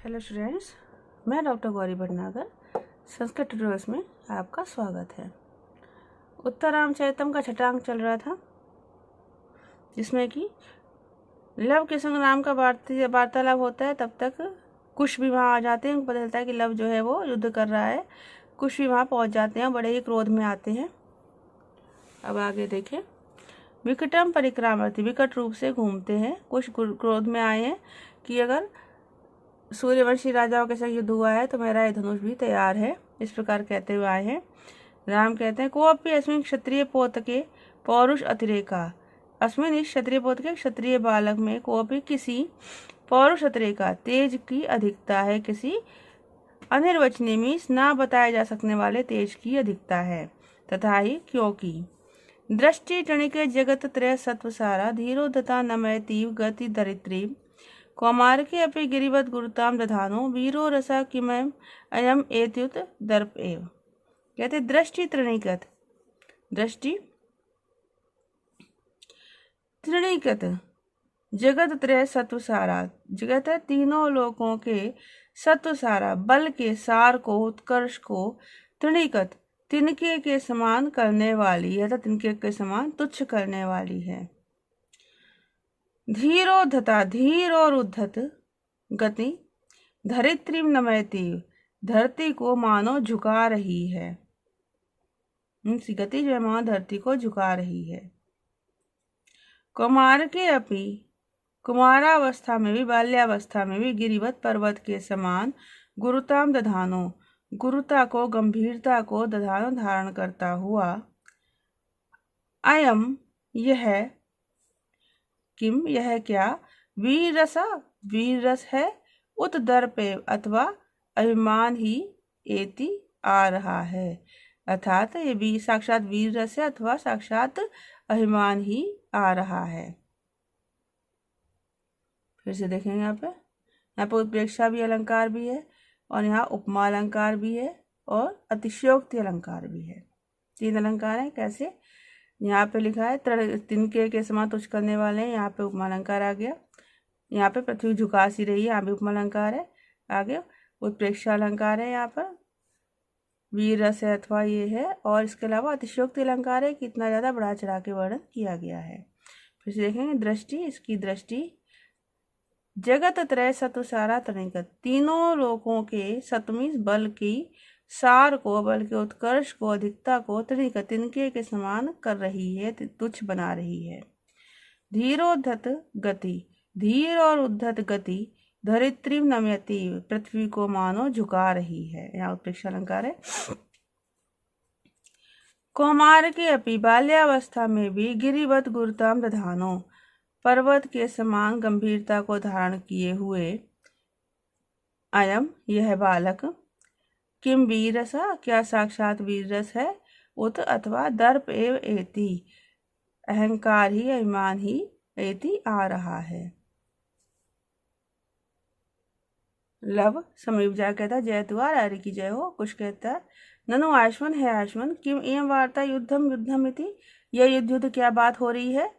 Hello students, मैं doctor Gauri Bhatnagar. Sanskrit tutorials में आपका स्वागत है। उत्तरामचरितम का छठा अंक चल रहा था, जिसमें कि लव के संग राम का वार्तालाप होता है। तब तक कुश भी वहाँ आ जाते हैं। उनको पता चलता है कि लव जो है वो युद्ध कर रहा है। कुश भी वहाँ पहुँच जाते हैं, बड़े ही क्रोध में आते हैं। अब आगे देखें। विकटम परिक्रामर्थी, विकट रूप से घूमते हैं। कुश क्रोध में आए हैं कि अगर सूर्यवंशी राजाओं के संग युद्ध हुआ है तो मेरा ये धनुष भी तैयार है। इस प्रकार कहते हुए आए हैं। राम कहते हैं, कोपि अस्मिन् क्षत्रिय पोत के पौरुष अतिरेका, अस्मिन् इस क्षत्रिय पोत के क्षत्रिय बालक में कोपि किसी पौरुष अतिरेका, तेज की अधिकता है, किसी अनिर्वचनीय मीन्स ना बताए जा सकने वाले तेज की अधिकता है। तथा ही क्योंकि दृष्टि टणिके जगत त्रय सत्वसारा, धीरोधता नमयतीव गति दरिद्री, कौमारके अपि गिरिवत गुरुताम दधानो, वीरो रसा किमयम अयम एत्युत दर्प एव। कहते दृष्टि तृणीकृत, दृष्टि तृणीकृत जगत त्रय सत्वसारा, जगत है तीनों लोकों के सत्वसारा, बल के सार को, उत्कर्ष को, तृणीकृत तिनके के समान करने वाली है, तिनके के समान तुच्छ करने वाली है। धीरोद्धता, धीर और उद्धत गति, धरित्री नमयती, धरती को मानो झुका रही है। गति जो है मानो धरती को झुका रही है। कुमार के अपि, कुमारावस्था में भी, बाल्यावस्था में भी, गिरिवत पर्वत के समान, गुरुताम दधानो, गुरुता को, गंभीरता को, दधानो धारण करता हुआ, अयम यह, किम यह क्या, वीर रसा वीर रस है, उत दर्पे अथवा अभिमान ही, एति आ रहा है, अर्थात ये भी साक्षात वीर रस है अथवा साक्षात अभिमान ही आ रहा है। फिर से देखेंगे यहाँ पे उत्प्रेक्षा भी अलंकार भी है, और यहाँ उपमा अलंकार भी है, और अतिशयोक्ति अलंकार भी है। तीन अलंकार है। कैसे? यहाँ पे लिखा है तिनके के समान तुच्छ करने वाले हैं, यहाँ पे उपमा अलंकार आ गया। यहाँ पे पृथ्वी झुका सी रही है, यहाँ भी उपमा अलंकार है। आगे उत्प्रेक्षा अलंकार है, यहाँ पर वीर रस है अथवा ये है, और इसके अलावा अतिशयोक्ति अलंकार है, कितना ज्यादा बढ़ा चढ़ा के वर्णन किया गया है। फिर से देखेंगे दृष्टि, इसकी दृष्टि जगत त्रय सत्वसारा तनिकत, तीनों लोकों के सतमी बल की सार को, बल के उत्कर्ष को, अधिकता को, तनिकत तिनके के समान कर रही है, तुच्छ बना रही है। धीरोद्धत गति, धीर और उद्धत गति, धरित्री नमयति, पृथ्वी को मानो झुका रही है। यहाँ उत्प्रेक्षा अलंकार है। कौमार के अपि, बाल्यावस्था में भी, गिरिवत गुरुताम दधानो, पर्वत के समान गंभीरता को धारण किए हुए, अयम यह बालक, किम वीरसा क्या साक्षात वीर रस है, उत अथवा दर्प एव एति अहंकार ही, अभिमान ही, एति आ रहा है। लव समीप जा कहता है, जय तुआ रारी की जय हो। कुछ कहता है, ननु आश्वन है आश्वन, किम एवं वार्ता युद्धम युद्धम इति, यह युद्ध क्या बात हो रही है।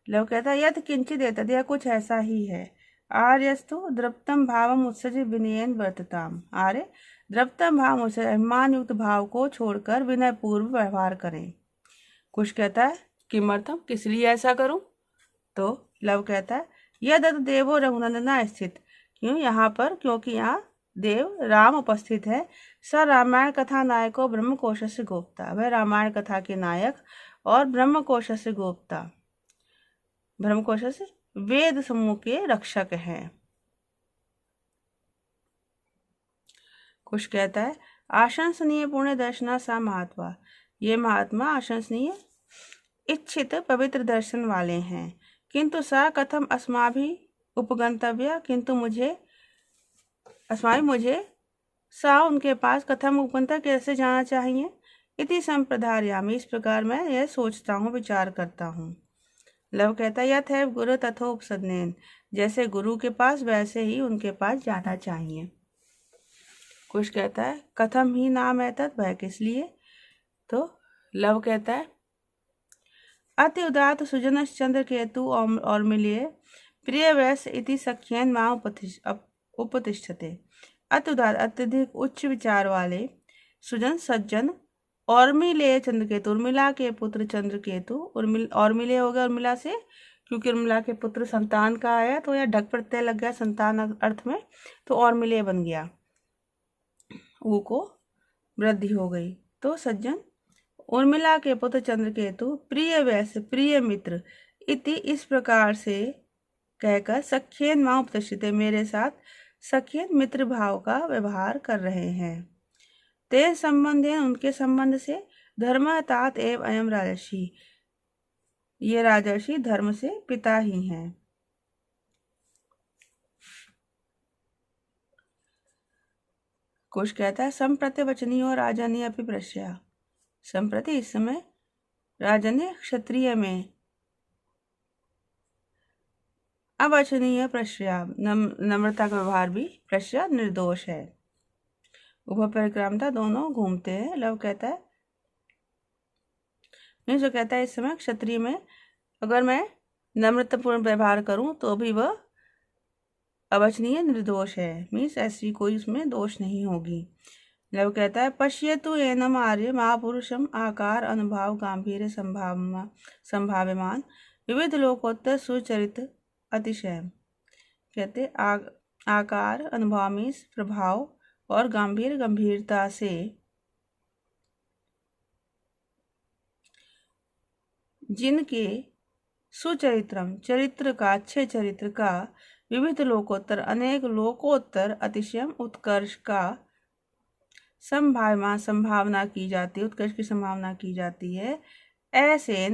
लव कहता है, यथ किंचित एतद्, यह कुछ ऐसा ही है। आर्यस्तु द्रप्तम भावम उत्सर्ज्य विनयेन वर्तताम, आर्य द्रप्तम भाव उत्सर्ज, अभिमान युक्त भाव को छोड़कर विनय पूर्व व्यवहार करें। कुछ कहता है, किमर्थम, किस लिए ऐसा करूं। तो लव कहता है, यद देवो रघुनंदना स्थित, क्यों यहाँ पर, क्योंकि यहाँ देव राम उपस्थित है। स रामायण कथा नायको ब्रह्मकोश से गोप्ता, वह रामायण कथा के नायक और ब्रह्मकोश से गोप्ता, ब्रह्मकोश से वेद समूह के रक्षक हैं। कुछ कहता है, आशंसनीय पुण्य दर्शना सा महात्मा, ये महात्मा आशंसनीय इच्छित पवित्र दर्शन वाले हैं। किंतु सा कथम अस्माभि उपगंतव्य, किंतु मुझे सा उनके पास कथम उपगंतव्य कैसे जाना चाहिए। इति संप्रधार्यामि, इस प्रकार मैं यह सोचता हूँ, विचार करता हूँ। लव कहता है, यथ है गुरु तथो उपसदनेन, जैसे गुरु के पास वैसे ही उनके पास जाना चाहिए। कुछ कहता है, कथम ही नाम है तत्, वह किस लिए। तो लव कहता है, अति उदात सुजनश्चंद्र केतु और मिलिए प्रिय वैस इति सख्यन मां उपतिष्ठते। अत्युदार अत्यधिक उच्च विचार वाले सुजन सज्जन उर्मिले चंद्रकेतु, उर्मिला के पुत्र चंद्रकेतु, उर्मिले हो गया उर्मिला से, क्योंकि उर्मिला के पुत्र संतान का आया तो यह ढक प्रत्यय लग गया संतान अर्थ में, तो उर्मिले बन गया, ऊ को वृद्धि हो गई। तो सज्जन उर्मिला के पुत्र चंद्रकेतु प्रिय वैश्य प्रिय मित्र इति इस प्रकार से कहकर सख्येन मां उपतिष्ठते, मेरे साथ सख्येन मित्र भाव का व्यवहार कर रहे हैं। ते संबंधेन उनके संबंध से धर्म तात एव अयम राजर्षि, ये राजर्षि धर्म से पिता ही हैं। कुछ कहता है संप्रति वचनीय राजन्य अपि प्रश्या, संप्रति इस समय राजन्य क्षत्रिय में अवचनीय प्रश्या नम्रता का व्यवहार भी प्रश्या निर्दोष है। उभय परिक्रामता दोनों घूमते हैं। लव कहता है नहीं, जो कहता है इस समय क्षत्रिय में अगर मैं नम्रतापूर्ण व्यवहार करूं तो भी वह अवचनीय निर्दोष है, मीन्स ऐसी कोई उसमें दोष नहीं होगी। लव कहता है पश्यतु एनम आर्य महापुरुषम आकार अनुभाव गांभीर्य संभाव्यमान विविध लोकोत्तर सुचरित अतिशय। कहते आकार अनुभव मीन्स प्रभाव और गंभीरता से जिनके सुचरित्रम चरित्र का अच्छे चरित्र का विविध लोकोत्तर अनेक लोकोत्तर अतिशयम उत्कर्ष का संभावना की जाती है, उत्कर्ष की संभावना की जाती है। ऐसे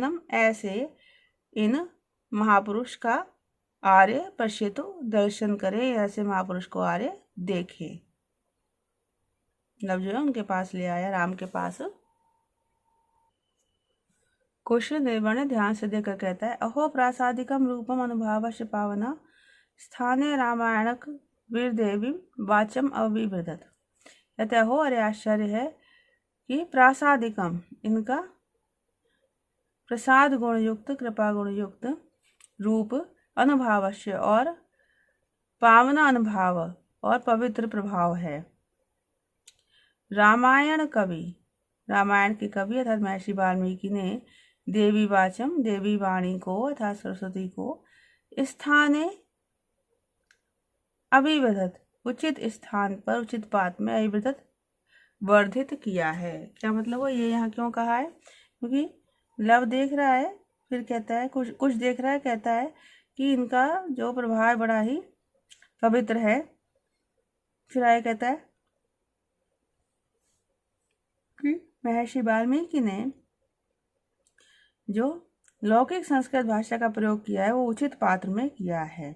इन महापुरुष का आर्य पश्यतु दर्शन करे, ऐसे महापुरुष को आर्य देखे। लव जो है उनके पास ले आया, राम के पास। कुश निर्वर्ण ध्यान से देखकर कहता है अहो प्रासादिकम रूपम अनुभावश्च पावना स्थाने रामायणक वीर देवी वाचम अविवृधत। कहते हो अरे आश्चर्य है कि प्रासादिकम इनका प्रसाद गुण युक्त कृपा गुण युक्त रूप अनुभावश्य और पावना अनुभाव और पवित्र प्रभाव है। रामायण कवि रामायण के कवि अर्थात महर्षि वाल्मीकि ने देवी वाचम देवी वाणी को अर्थात सरस्वती को स्थाने अभिवृद्धत उचित स्थान पर उचित पात में अभिवृद्धत वर्धित किया है। क्या मतलब वो ये यहाँ क्यों कहा है? क्योंकि लव देख रहा है, फिर कहता है कुछ देख रहा है, कहता है कि इनका जो प्रभाव बड़ा ही पवित्र है। फिर आगे कहता है कि महर्षि वाल्मीकि ने जो लौकिक संस्कृत भाषा का प्रयोग किया है वो उचित पात्र में किया है।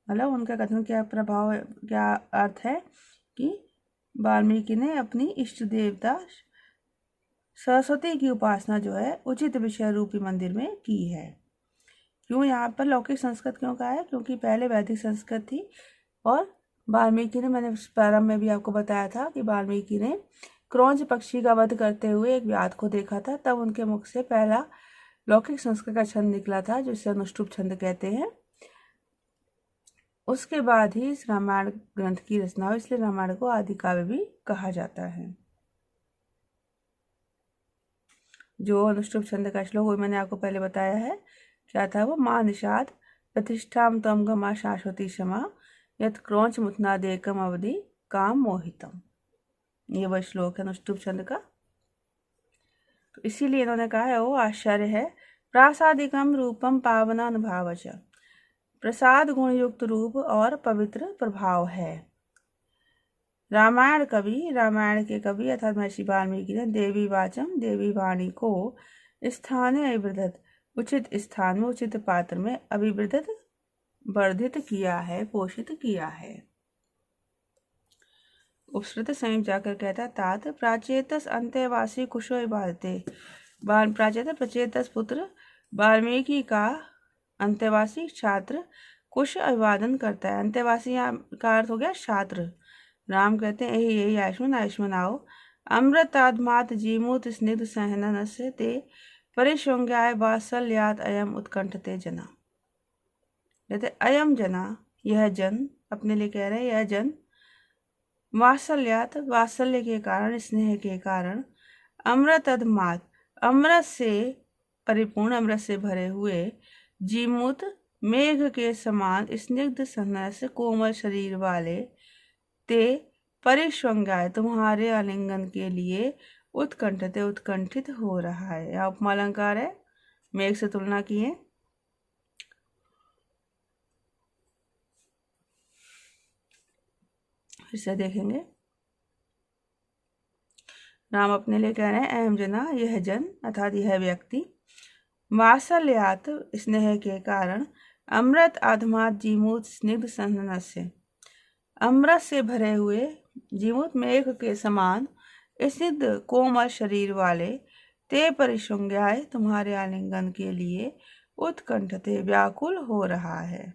मतलब उनका कथन क्या प्रभाव क्या अर्थ है कि वाल्मीकि ने अपनी इष्ट देवता सरस्वती की उपासना जो है उचित विषय रूपी मंदिर में की है। क्यों यहाँ पर लौकिक संस्कृत क्यों कहा है? क्योंकि पहले वैदिक संस्कृत थी और वाल्मीकि ने, मैंने प्रारंभ में भी आपको बताया था कि वाल्मीकि ने क्रौंच पक्षी का वध करते हुए एक व्याध को देखा था, तब उनके मुख से पहला लौकिक संस्कृत का छंद निकला था जिसे अनुष्टुप छंद कहते हैं। उसके बाद ही इस रामायण ग्रंथ की रचना हो, इसलिए रामायण को आदि काव्य भी कहा जाता है। जो अनुष्टुप छंद का श्लोक वो मैंने आपको पहले बताया है, क्या था वो? मां निषाद प्रतिष्ठाम तम गमा शाश्वती क्षमा यत क्रौंच मुथनादेकम अवधि काम मोहितम। ये वह श्लोक है अनुष्टुप छंद का। तो इसीलिए इन्होंने कहा है वो आश्चर्य है प्रासादिकम रूपम पावना अनुभावच, प्रसाद गुण युक्त रूप और पवित्र प्रभाव है। रामायण के कवि अर्थात महर्षि वाल्मीकि ने देवी वाचम देवी वाणी को स्थाने अभिवृद्धत उचित स्थान में उचित पात्र में अभिवृद्धत वर्धित किया है, पोषित किया है। उपसृत संयुक्त जाकर कहता है तात प्राचेतस अंत्यवासी कुशो इबादते। प्राचेतस प्रचेतस पुत्र वाल्मीकि का अंत्यवासी छात्र कुश अभिवादन करता है। अंत्यवासी का अर्थ हो गया छात्र। राम कहते हैं यही आयुष्मान आओ अमृतात्मात जीमूत स्निग्ध सहनन से ते परिशृंगाय वात्सल्यात अयम उत्कंठते जना। कहते अयम जना, यह जन अपने लिए कह रहे हैं, यह जन वात्सल्यात, वात्सल्य के कारण, स्नेह के कारण, अमृत अधमात, अमृत से परिपूर्ण, अमृत से भरे हुए, जीमूत मेघ के समान, स्निग्ध सनस कोमल शरीर वाले, ते परिश्वंगाय तुम्हारे आलिंगन के लिए उत्कंठित उत्कंठित हो रहा है। यहाँ उपमा अलंकार है, मेघ से तुलना की है। फिर से देखेंगे। राम अपने लिए कह रहे हैं, अहम जना, यह जन अर्थात यह व्यक्ति, वात्सल्यात स्नेह के कारण, अमृत आधमात जीमूत स्निग्ध संहनस से, अमृत से भरे हुए जीमूत मेघ के समान स्निग्ध कोमल शरीर वाले, ते परिशृंगाय तुम्हारे आलिंगन के लिए उत्कंठते व्याकुल हो रहा है।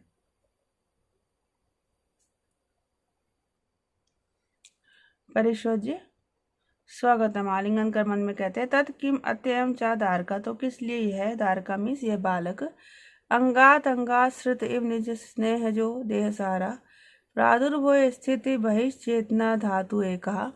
परिशोज्य स्वागतम, आलिंगन कर मन में कहते हैं, तत् किम अत्ययम चा दारका, तो किस लिए यह, दारका मीन्स यह बालक, अंगात अंगात श्रुत एवं निज स्नेह जो देह सारा, प्रादुर्भव स्थिति बहिश्चेतना धातु एका,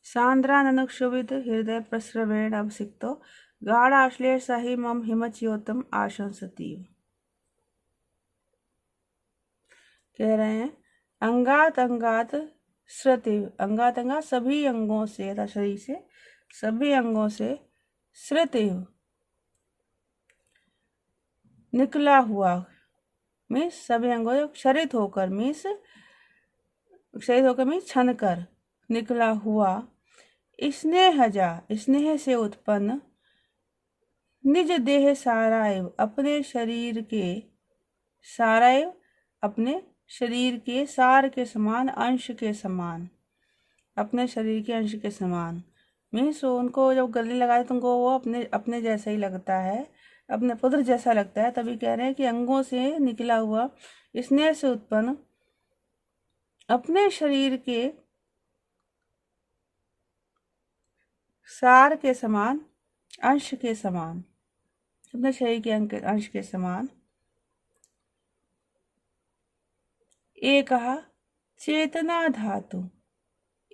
सांद्राननुक्षोभित हृदय प्रस्रवेण अवसिक्तो, गाढ़ाश्लेष सही मम हिमच्योतम आशंसतीव। कह रहे हैं, अंगात अंगात श्रुतिव, अंगात अंगात सभी अंगों से अर्थात शरीर से, सभी अंगों से, श्रुतिव निकला हुआ मीन्स सभी अंगों से क्षरित होकर, मीन्स क्षरित होकर मीन्स छन कर, निकला हुआ, स्नेह जा स्नेह से उत्पन्न, निज देह साराएव अपने शरीर के, साराएव अपने शरीर के, सार के समान, अंश के समान, अपने शरीर के अंश के समान, मीन्स उनको जब गले लगाए तो उनको वो अपने अपने जैसा ही लगता है, अपने पुत्र जैसा लगता है। तभी कह रहे हैं कि अंगों से निकला हुआ, स्नेह से उत्पन्न, अपने शरीर के सार के समान, अंश के समान, अपने शरीर के अंश के समान, एक चेतना धातु,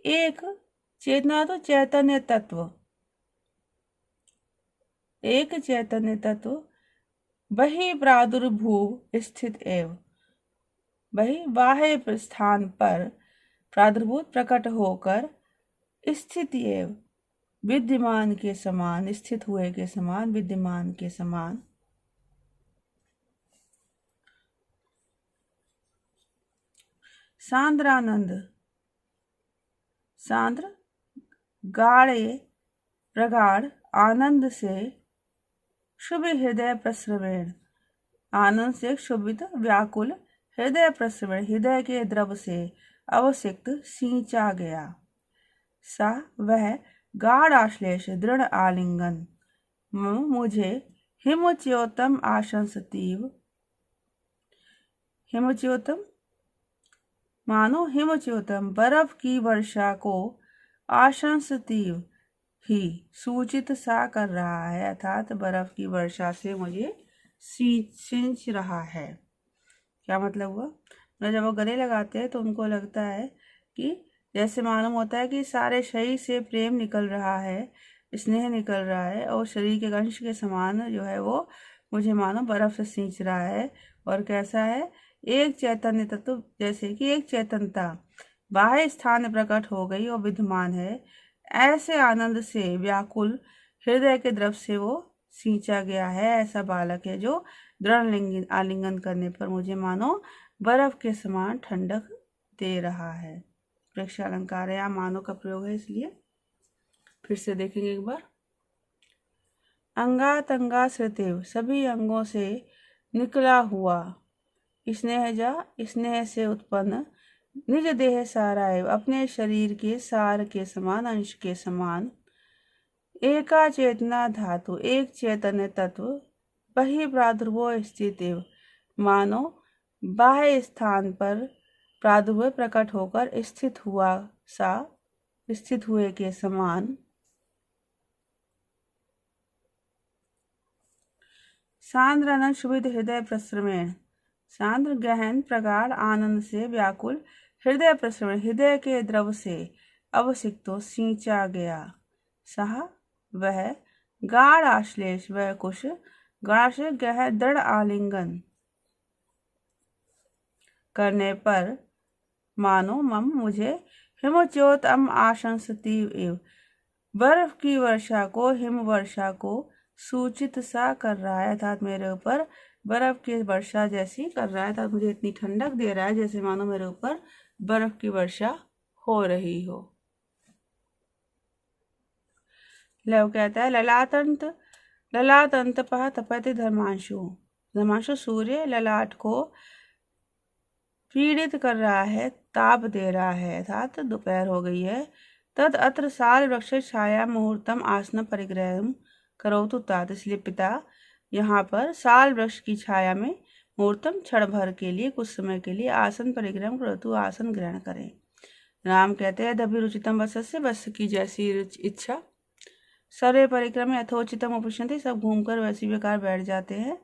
एक चेतना तो चैतन्य तत्व, एक चैतन्य तत्व, वही प्रादुर्भूव स्थित एव, वही बाह्य स्थान पर प्रादुर्भूत प्रकट होकर, स्थित एव विद्यमान के समान, स्थित हुए के समान, विद्यमान के समान, सांद्रानंद, सांद्र गाढ़े प्रगाढ़ आनंद से, शुभ हृदय प्रस्रवेण, आनंद से क्षुभित व्याकुल, हृदय प्रस्रवेण हृदय के द्रव से अवसिक्त सींचा गया, सा वह गाढ़ आश्लेष दृढ़ आलिंगन, मुझे हिमच्योतम आशंसतीव, हिमच्योतम मानो हिमच्योतम बर्फ की वर्षा को, आशंसतीव ही सूचित सा कर रहा है, अर्थात बर्फ की वर्षा से मुझे सींच रहा है। क्या मतलब हुआ? मतलब जब वो गले लगाते हैं तो उनको लगता है कि जैसे मालूम होता है कि सारे शरीर से प्रेम निकल रहा है, स्नेह निकल रहा है, और शरीर के अंश के समान जो है वो मुझे मानो बर्फ से सींच रहा है। और कैसा है? एक चैतन्य तत्व, जैसे कि एक चेतनता बाह्य स्थान में प्रकट हो गई और विद्यमान है, ऐसे आनंद से व्याकुल हृदय के द्रव से वो सींचा गया है। ऐसा बालक है जो दृढ़ आलिंगन करने पर मुझे मानो बर्फ के समान ठंडक दे रहा है। प्रेक्षा अलंकार है, यहाँ मानो का प्रयोग है, इसलिए फिर से देखेंगे एक बार। अंगात अंगा श्रुतिव, सभी अंगों से निकला हुआ, स्नेह जा स्नेह से उत्पन्न, निज देह साराएव अपने शरीर के सार के समान, अंश के समान, एका चेतना धातु एक चैतन्य तत्व, वही प्रादुर्भव स्थित एव मानो बाह्य स्थान पर प्रादुर्भव प्रकट होकर स्थित हुआ सा, स्थित हुए के समान, सांद्रानंद शुभित हृदय प्रस्रवेण, सांद्र गहन प्रगाढ़ आनंद से व्याकुल हृदय प्रसरण हृदय के द्रव से अवसिक्तो सींचा गया। सहा वह गाढ़ आश्लेष वह कुश गाढ़ गह दृढ़ आलिंगन करने पर मानो मम मुझे हिमोच्योत आशंसती एव बर्फ की वर्षा को हिम वर्षा को सूचित सा कर रहा है, अर्थात मेरे ऊपर बर्फ की वर्षा जैसी कर रहा है, अर्थात मुझे इतनी ठंडक दे रहा है जैसे मानो मेरे ऊपर बर्फ की वर्षा हो रही हो। लव कहता है ललातंत पह तपति धर्मांशु। धर्मांशु सूर्य ललाट को पीड़ित कर रहा है, ताप दे रहा है, अर्थात दोपहर हो गई है। तद अत्र साल वृक्ष छाया मुहूर्तम आसन परिग्रह करोतु तात। इसलिए पिता यहाँ पर साल वृक्ष की छाया में मुहूर्तम क्षण भर के लिए कुछ समय के लिए आसन परिग्रह करोतु आसन ग्रहण करें। राम कहते हैं दभिरुचितम वसस्य वत्स की जैसी इच्छा सर्वे परिक्रम यथोचितम उपविशन्ति। सब घूमकर वैसी बेकार बैठ जाते हैं।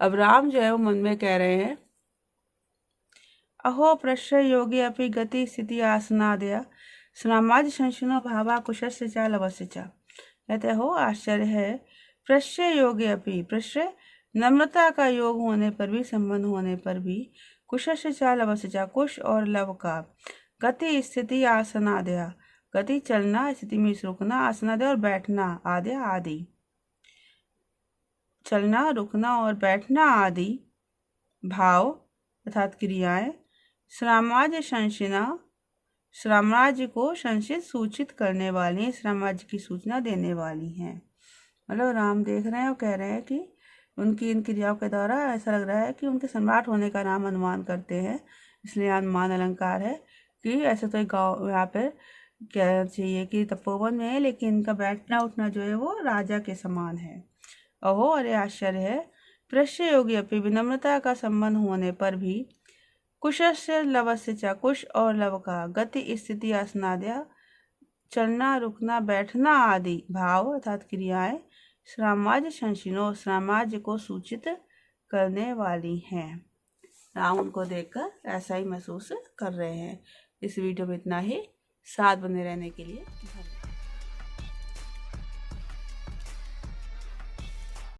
अब राम जो है वो मन में कह रहे हैं अहो प्रश्रय योगी अपि गति स्थिति आसनादया समाज संशुनो भावा कुशस्य चा लवस्य चा। कहते हो आश्चर्य है प्रश्रय योगी अपि प्रश्रय नम्रता का योग होने पर भी संबंध होने पर भी कुशस्य चा लवस्य चा कुश और लव का गति स्थिति आसनादया गति चलना स्थिति में रुकना आसनादया और बैठना आदया आदि चलना रुकना और बैठना आदि भाव अर्थात क्रियाएं साम्राज्य संशिना साम्राज्य को संशित सूचित करने वाली साम्राज्य की सूचना देने वाली हैं। मतलब राम देख रहे हैं और कह रहे हैं कि उनकी इन क्रियाओं के द्वारा ऐसा लग रहा है कि उनके सम्राट होने का नाम अनुमान करते हैं। इसलिए अनुमान अलंकार है कि ऐसे तो गाँव यहाँ पर क्या चाहिए कि तपोवन में है लेकिन इनका बैठना उठना जो है वो राजा के समान है। अहो अरे आश्चर्य है प्रश्य योगी अपनी विनम्रता का संबंध होने पर भी कुशस्य लवस्य च कुश और लव का गति स्थिति आसनाद्या चलना रुकना बैठना आदि भाव अर्थात क्रियाएं साम्राज्य संशिनो साम्राज्य को सूचित करने वाली हैं। राम उनको देखकर ऐसा ही महसूस कर रहे हैं। इस वीडियो में इतना ही। साथ बने रहने के लिए धन्यवाद।